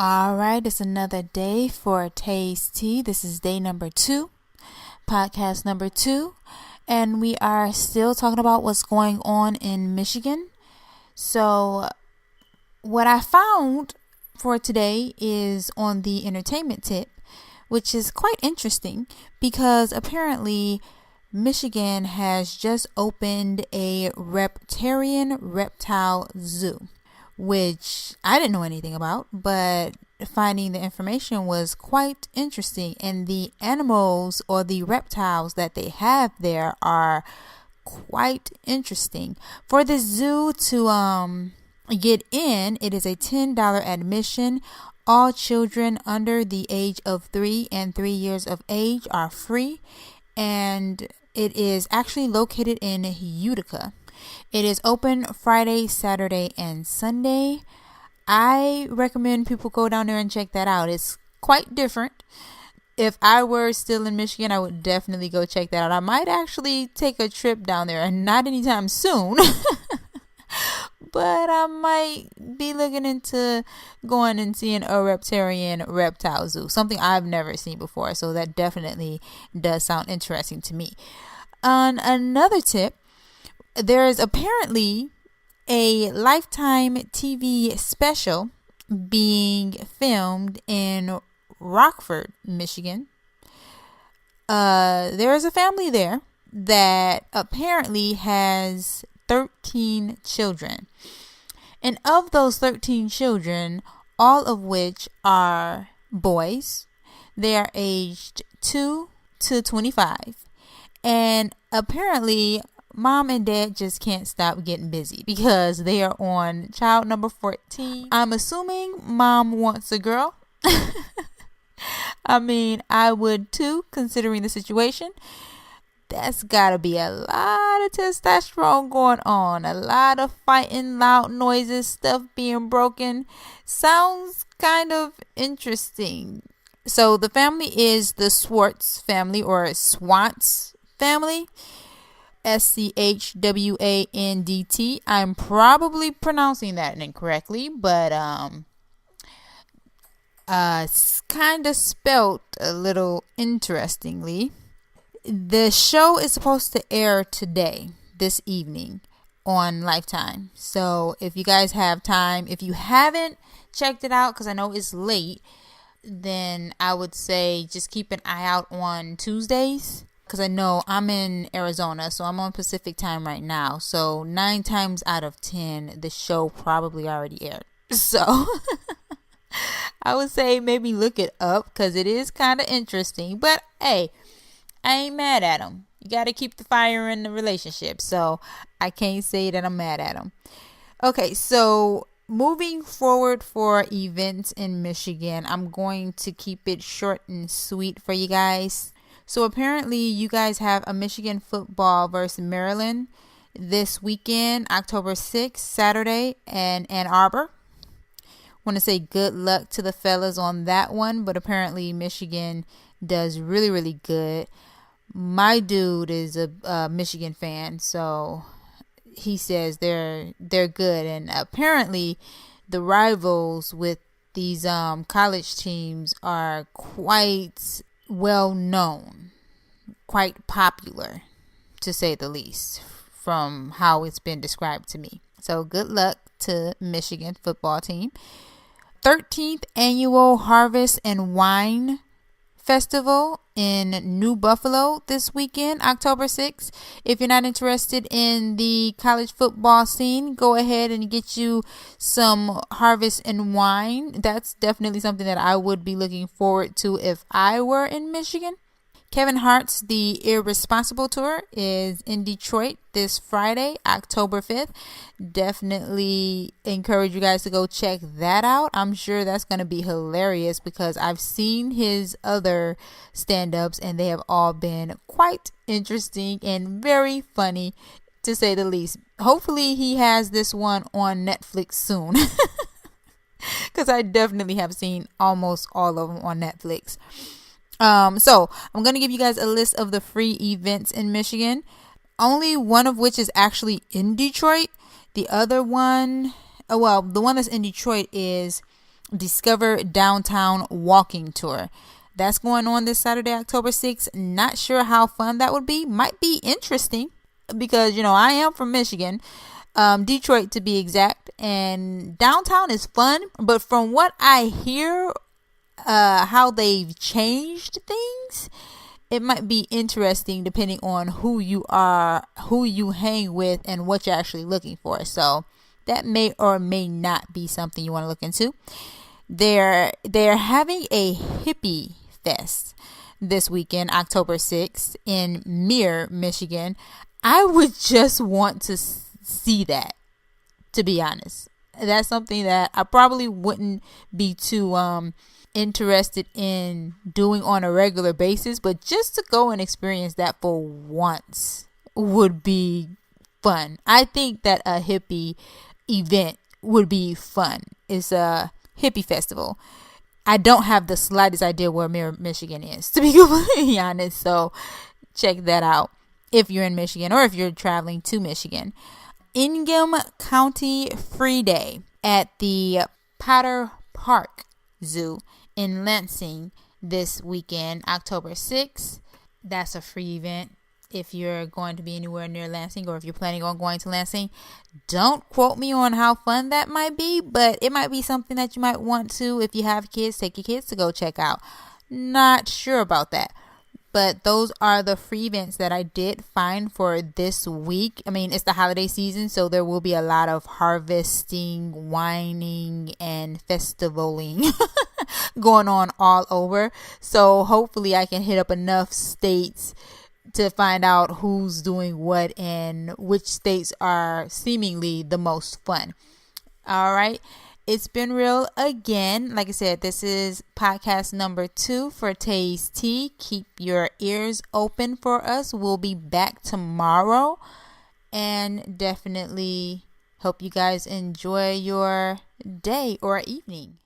All right, it's another day for Taye's Tea. This is day number 2, podcast number 2, and we are still talking about what's going on in Michigan. So, what I found for today is on the entertainment tip, which is quite interesting because apparently Michigan has just opened a reptile zoo, which I didn't know anything about, but finding the information was quite interesting. And the animals or the reptiles that they have there are quite interesting. For the zoo to get in, it is a $10 admission. All children under the age of 3 and 3 years of age are free, and it is actually located in Utica. It is open Friday, Saturday, and Sunday. I recommend people go down there and check that out. It's quite different. If I were still in Michigan, I would definitely go check that out. I might actually take a trip down there, and not anytime soon. But I might be looking into going and seeing a reptile zoo, something I've never seen before. So that definitely does sound interesting to me. On another tip, there is apparently a Lifetime TV special being filmed in Rockford, Michigan. There is a family there that apparently has 13 children. And of those 13 children, all of which are boys, they are aged 2 to 25. And apparently, mom and dad just can't stop getting busy because they are on child number 14. I'm assuming mom wants a girl. I mean, I would too, considering the situation. That's gotta be a lot of testosterone going on, a lot of fighting, loud noises, stuff being broken. Sounds kind of interesting. So the family is the Schwartz family, or Schwandt family. Schwandt. I'm probably pronouncing that incorrectly, but it's kind of spelt a little interestingly. The show is supposed to air today, this evening, on Lifetime. So if you guys have time, if you haven't checked it out, because I know it's late, then I would say just keep an eye out on Tuesdays. Because I know I'm in Arizona, so I'm on Pacific time right now. So 9 times out of 10, the show probably already aired. So I would say maybe look it up because it is kind of interesting. But hey, I ain't mad at them. You got to keep the fire in the relationship. So I can't say that I'm mad at them. Okay, so moving forward for events in Michigan, I'm going to keep it short and sweet for you guys. So apparently you guys have a Michigan football versus Maryland this weekend, October 6th, Saturday, in Ann Arbor. Want to say good luck to the fellas on that one, but apparently Michigan does really, really good. My dude is a Michigan fan, so he says they're good, and apparently the rivals with these college teams are quite well known, quite popular, to say the least, from how it's been described to me. So good luck to Michigan football team. 13th annual Harvest and Wine Festival in New Buffalo this weekend, October 6th. If you're not interested in the college football scene, go ahead and get you some Harvest and Wine. That's definitely something that I would be looking forward to if I were in Michigan. Kevin Hart's The Irresponsible Tour is in Detroit this Friday, October 5th. Definitely encourage you guys to go check that out. I'm sure that's going to be hilarious because I've seen his other stand-ups and they have all been quite interesting and very funny, to say the least. Hopefully he has this one on Netflix soon because I definitely have seen almost all of them on Netflix. So I'm going to give you guys a list of the free events in Michigan, only one of which is actually in Detroit. The other one, the one that's in Detroit is Discover Downtown Walking Tour. That's going on this Saturday, October 6th. Not sure how fun that would be. Might be interesting because, I am from Michigan, Detroit to be exact, and downtown is fun. But from what I hear, how they've changed things, it might be interesting depending on who you are, who you hang with, and what you're actually looking for. So that may or may not be something you want to look into. They're having a Hippie Fest this weekend, October 6th, in Mears, Michigan. I would just want to see that, to be honest. That's something that I probably wouldn't be too interested in doing on a regular basis, but just to go and experience that for once would be fun. I think that a hippie event would be fun. It's a hippie festival. I don't have the slightest idea where Mears, Michigan is, to be completely honest. So check that out if you're in Michigan or if you're traveling to Michigan. Ingham County Free Day at the Potter Park Zoo in Lansing this weekend, October 6th. That's a free event. If you're going to be anywhere near Lansing, or if you're planning on going to Lansing, don't quote me on how fun that might be, but it might be something that you might want to, if you have kids, take your kids to go check out. Not sure about that, but those are the free events that I did find for this week. I mean, it's the holiday season, so there will be a lot of harvesting, whining, and festivaling going on all over. So hopefully I can hit up enough states to find out who's doing what and which states are seemingly the most fun. All right. It's been real again. Like I said, this is podcast number 2 for Taye's Tea. Keep your ears open for us. We'll be back tomorrow, and definitely hope you guys enjoy your day or evening.